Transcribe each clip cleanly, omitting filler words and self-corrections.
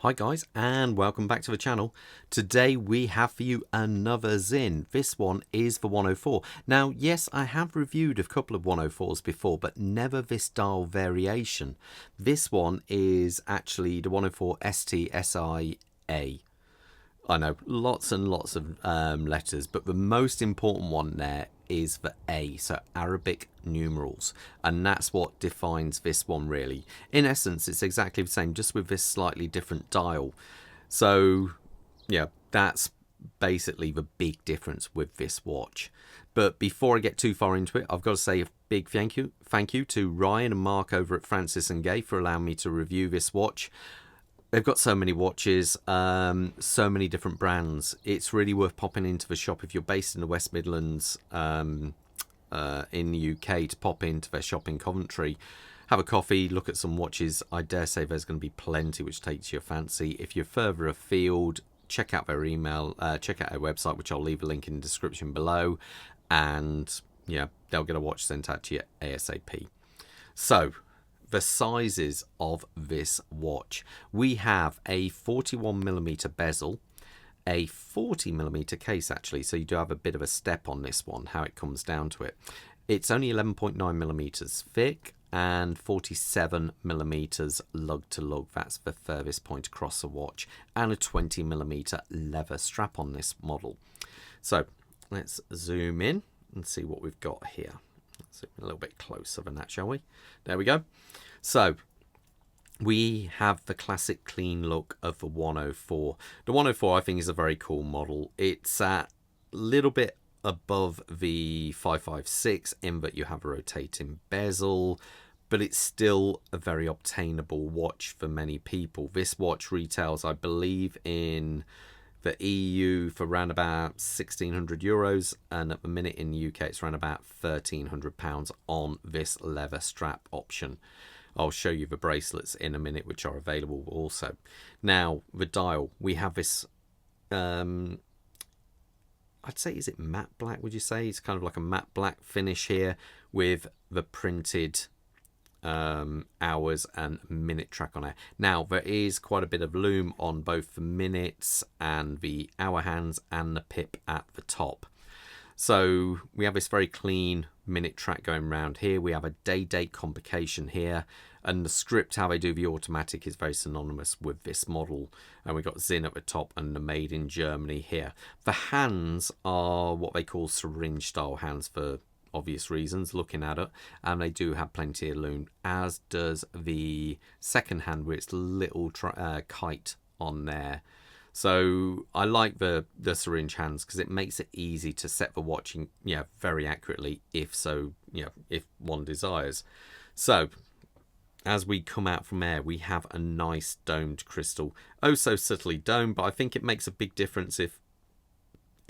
Hi guys, and welcome back to the channel. Today we have for you another Sinn. This one is the 104. Now yes, I have reviewed a couple of 104s before, but never this dial variation. This one is actually the 104 STSIA. I know, lots and lots of letters, but the most important one there is the A, so Arabic numerals, and that's what defines this one really. In essence, it's exactly the same, just with this slightly different dial. So yeah, that's basically the big difference with this watch. But before I get too far into it, I've got to say a big thank you to Ryan and Mark over at Francis Gaye for allowing me to review this watch. They've got so many watches, so many different brands. It's really worth popping into the shop if you're based in the West Midlands in the UK, to pop into their shop in Coventry, have a coffee, look at some watches. I dare say there's going to be plenty which takes your fancy. If you're further afield, check out their email, check out their website, which I'll leave a link in the description below, and yeah, they'll get a watch sent out to you ASAP. So the sizes of this watch: we have a 41mm bezel, a 40mm case actually, so you do have a bit of a step on this one, how it comes down to it. It's only 11.9mm thick and 47mm lug to lug, that's the furthest point across the watch, and a 20mm leather strap on this model. So let's zoom in and see what we've got here. Let's zoom a little bit closer than that, shall we? There we go. So we have the classic clean look of the 104. The 104 I think is a very cool model. It's a little bit above the 556 in that you have a rotating bezel, but it's still a very obtainable watch for many people. This watch retails, I believe, in the EU for around about €1,600, and at the minute in the UK it's around about £1,300 on this leather strap option. I'll show you the bracelets in a minute, which are available also. Now the dial, we have this I'd say, is it matte black, would you say? It's kind of like a matte black finish here with the printed hours and minute track on it. Now there is quite a bit of lume on both the minutes and the hour hands and the pip at the top. So we have this very clean minute track going around here. We have a day date complication here, and the script, how they do the automatic, is very synonymous with this model. And we've got Sinn at the top and the made in Germany here. The hands are what they call syringe style hands for obvious reasons, looking at it, and they do have plenty of lume, as does the second hand with its little kite on there. So I like the syringe hands because it makes it easy to set the watching, very accurately, if one desires. So as we come out from there, we have a nice domed crystal, oh so subtly domed, but I think it makes a big difference. If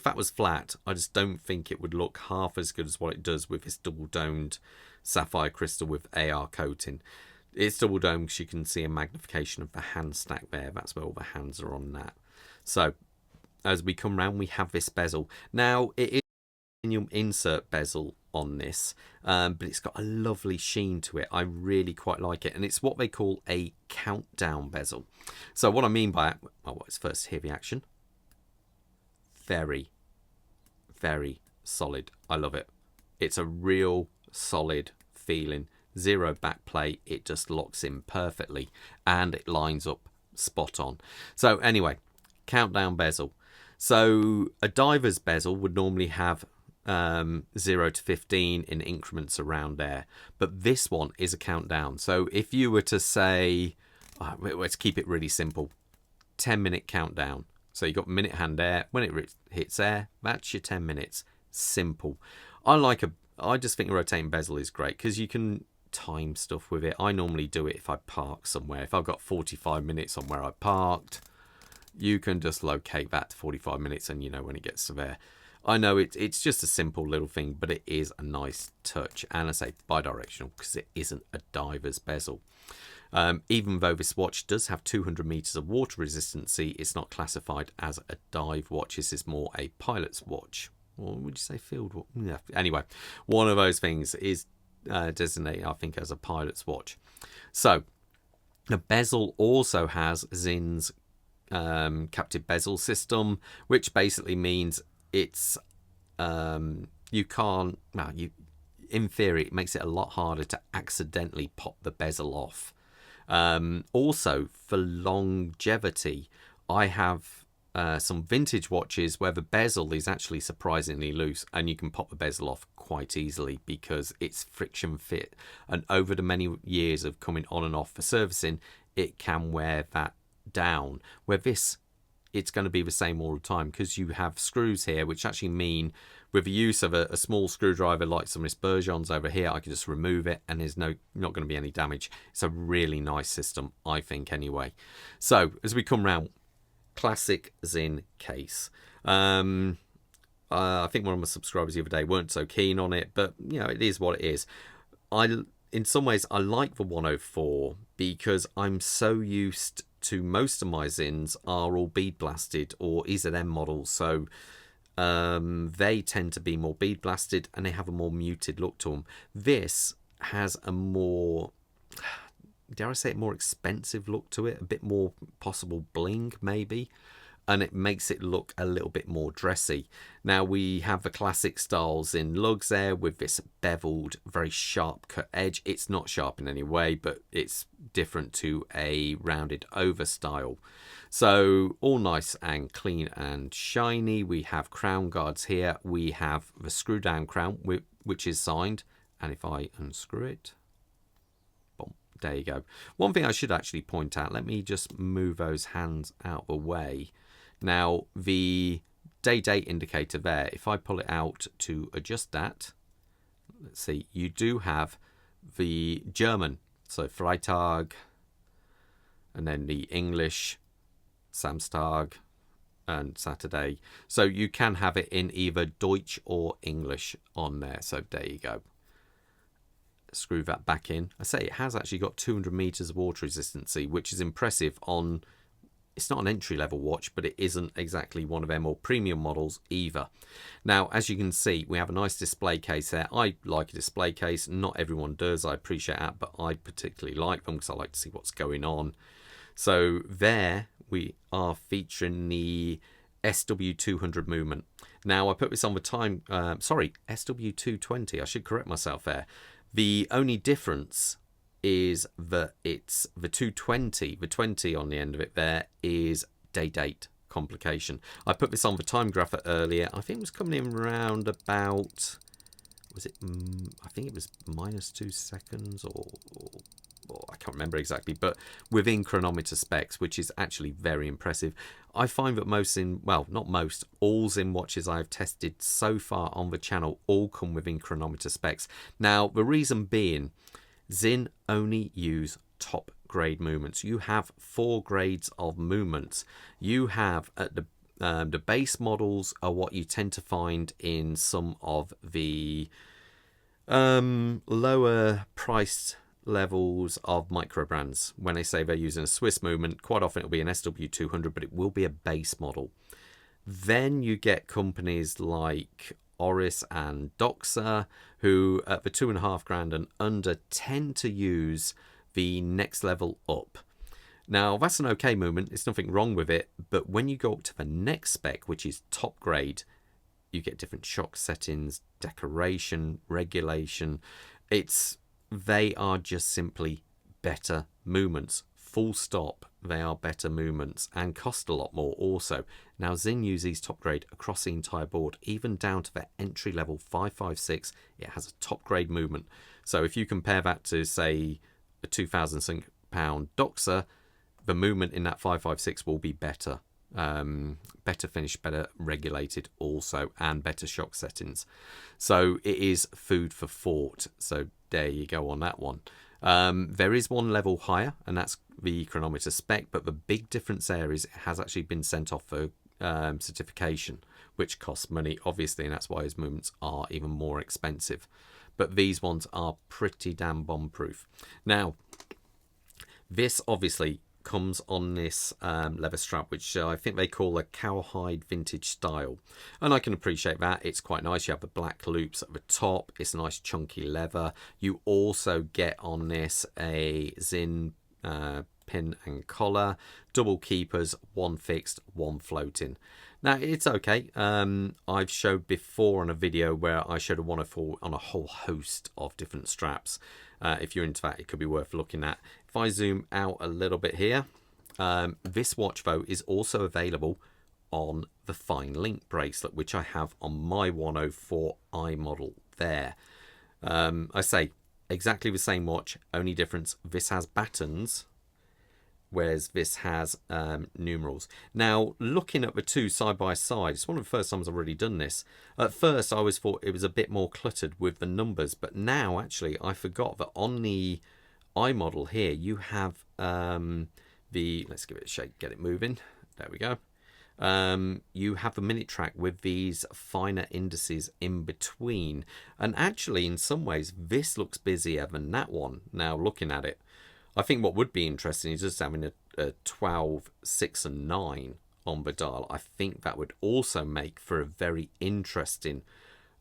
that was flat, I just don't think it would look half as good as what it does with this double domed sapphire crystal with AR coating. It's double domed because you can see a magnification of the hand stack there. That's where all the hands are on that. So as we come round, we have this bezel. Now it is an insert bezel on this, but it's got a lovely sheen to it. I really quite like it, and it's what they call a countdown bezel. So what I mean by it, well, let's first hear the action. Very, very solid. I love it. It's a real solid feeling. Zero back play. It just locks in perfectly, and it lines up spot on. So anyway, countdown bezel. So a diver's bezel would normally have 0 to 15 in increments around there, but this one is a countdown. So if you were to say, let's keep it really simple, 10-minute countdown. So you got minute hand air. When it hits air, that's your 10 minutes. Simple. I just think a rotating bezel is great because you can time stuff with it. I normally do it if I park somewhere. If I've got 45 minutes on where I parked, you can just locate that to 45 minutes and you know when it gets to there. I know it's just a simple little thing, but it is a nice touch. And I say bi-directional because it isn't a diver's bezel. Even though this watch does have 200 meters of water resistancy, it's not classified as a dive watch. This is more a pilot's watch. Or would you say field watch? Yeah. Anyway, one of those things is designated, I think, as a pilot's watch. So The Bezel also has Sinn's captive bezel system, which basically means it's you can't, well, you, in theory, it makes it a lot harder to accidentally pop the bezel off. Also, for longevity, I have some vintage watches where the bezel is actually surprisingly loose, and you can pop the bezel off quite easily because it's friction fit. And over the many years of coming on and off for servicing, it can wear that down. Where this, it's going to be the same all the time because you have screws here, which actually mean with the use of a small screwdriver like some of this Bergeon's over here, I can just remove it and there's not going to be any damage. It's a really nice system, I think, anyway. So as we come round, classic Sinn case. I think one of my subscribers the other day weren't so keen on it, but you know, it is what it is. In some ways, I like the 104 because I'm so used to most of my Sinns are all bead blasted or EZM models, so they tend to be more bead blasted and they have a more muted look to them. This has a more, dare I say it, more expensive look to it, a bit more possible bling maybe, and it makes it look a little bit more dressy. Now we have the classic styles in lugs there with this beveled, very sharp cut edge. It's not sharp in any way, but it's different to a rounded over style. So all nice and clean and shiny. We have crown guards here. We have the screw down crown, which is signed. And if I unscrew it, boom, there you go. One thing I should actually point out, let me just move those hands out the way. Now, the day-date indicator there, if I pull it out to adjust that, let's see, you do have the German, so Freitag, and then the English, Samstag, and Saturday. So you can have it in either Deutsch or English on there. So there you go. Screw that back in. I say it has actually got 200 meters of water resistancy, which is impressive on... It's not an entry-level watch, but it isn't exactly one of their more premium models either. Now, as you can see, we have a nice display case there. I like a display case. Not everyone does. I appreciate that, but I particularly like them because I like to see what's going on. So there we are featuring the SW200 movement. Now, I put this on the time... SW220. I should correct myself there. The only difference is that it's the 220, the 20 on the end of it there is day-date complication. I put this on the time grapher earlier. I think it was coming in around about, was it, I think it was -2 seconds or I can't remember exactly, but within chronometer specs, which is actually very impressive. I find that most Sinn, well, not most, all Sinn watches I've tested so far on the channel all come within chronometer specs. Now, the reason being, Sinn only use top grade movements. You have 4 grades of movements. You have at the base models are what you tend to find in some of the lower priced levels of micro brands. When they say they're using a Swiss movement, quite often it'll be an SW200, but it will be a base model. Then you get companies like Oris and Doxa, who at the $2,500 and under tend to use the next level up. Now that's an okay movement, there's nothing wrong with it, but when you go up to the next spec, which is top grade, you get different shock settings, decoration, regulation. They are just simply better movements. Full stop, they are better movements and cost a lot more also. Now Sinn use these top grade across the entire board, even down to the entry level 556. It has a top grade movement. So if you compare that to say a £2,000 Doxa, the movement in that 556 will be better. Better finished, better regulated also, and better shock settings. So it is food for thought. So there you go on that one. There is one level higher, and that's the chronometer spec, but the big difference there is it has actually been sent off for certification, which costs money, obviously, and that's why his movements are even more expensive. But these ones are pretty damn bomb-proof. Now, this obviously comes on this leather strap, which I think they call a cowhide vintage style, and I can appreciate that. It's quite nice. You have the black loops at the top. It's a nice chunky leather. You also get on this a Sinn pin and collar, double keepers, one fixed, one floating. Now it's okay. I've showed before on a video where I showed a 104 on a whole host of different straps. If you're into that, it could be worth looking at. If I zoom out a little bit here, this watch though is also available on the Fine Link bracelet, which I have on my 104i model there. I say exactly the same watch, only difference, this has battens, whereas this has numerals. Now, looking at the two side by side, it's one of the first times I've already done this. At first, I always thought it was a bit more cluttered with the numbers, but now, actually, I forgot that on the iModel here, you have let's give it a shake, get it moving. There we go. You have a minute track with these finer indices in between. And actually, in some ways, this looks busier than that one, now looking at it. I think what would be interesting is just having a 12, 6 and 9 on the dial. I think that would also make for a very interesting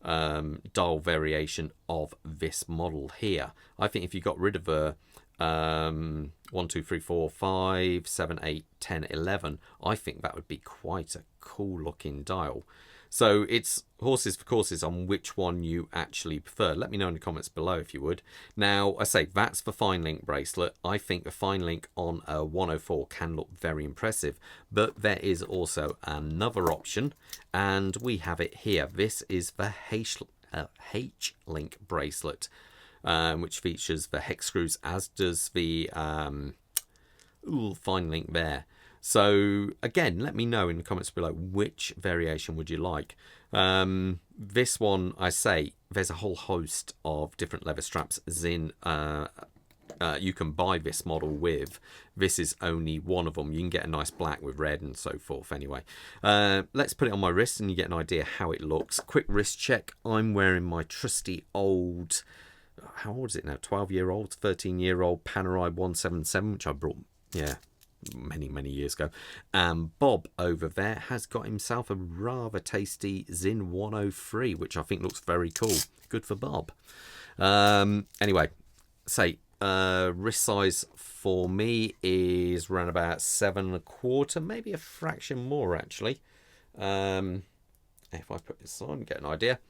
dial variation of this model here. I think if you got rid of a 1, 2, 3, 4, 5, 7, 8, 10, 11, I think that would be quite a cool looking dial. So it's horses for courses on which one you actually prefer. Let me know in the comments below if you would. Now, I say that's the Fine Link bracelet. I think the Fine Link on a 104 can look very impressive, but there is also another option, and we have it here. This is the H-Link bracelet, which features the hex screws, as does the Fine Link there. So again, let me know in the comments below which variation would you like. This one, I say, there's a whole host of different leather straps Sinn you can buy this model with. This is only one of them. You can get a nice black with red and so forth. Anyway, let's put it on my wrist and you get an idea how it looks. Quick wrist check. I'm wearing my trusty old, how old is it now? 12-year-old, 13-year-old Panerai 177, which I brought, yeah, many years ago. Bob over there has got himself a rather tasty Sinn 103, which I think looks very cool. Good for Bob. Anyway, say wrist size for me is around about 7.25, maybe a fraction more actually. If I put this on, get an idea,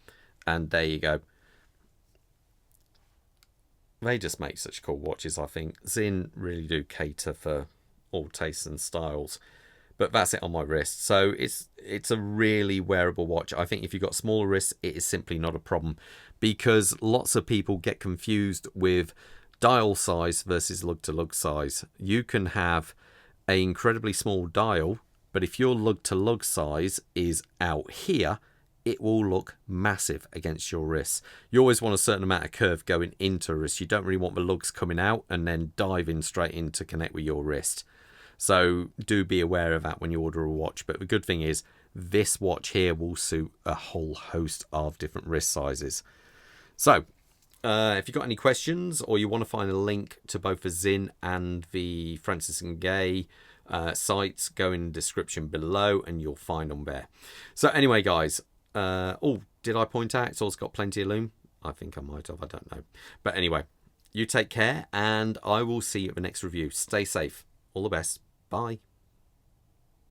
and there you go. They just make such cool watches. I think Sinn really do cater for all tastes and styles. But that's it on my wrist. So it's a really wearable watch. I think if you've got smaller wrists, it is simply not a problem, because lots of people get confused with dial size versus lug-to-lug size. You can have an incredibly small dial, but if your lug-to-lug size is out here, it will look massive against your wrists. You always want a certain amount of curve going into a wrist. You don't really want the lugs coming out and then diving straight in to connect with your wrist. So do be aware of that when you order a watch. But the good thing is this watch here will suit a whole host of different wrist sizes. So if you've got any questions or you want to find a link to both the Sinn and the Francis Gaye sites, go in the description below and you'll find them there. So anyway, guys, oh, did I point out it's also got plenty of lume? I think I might have, I don't know. But anyway, you take care and I will see you at the next review. Stay safe. All the best. Bye.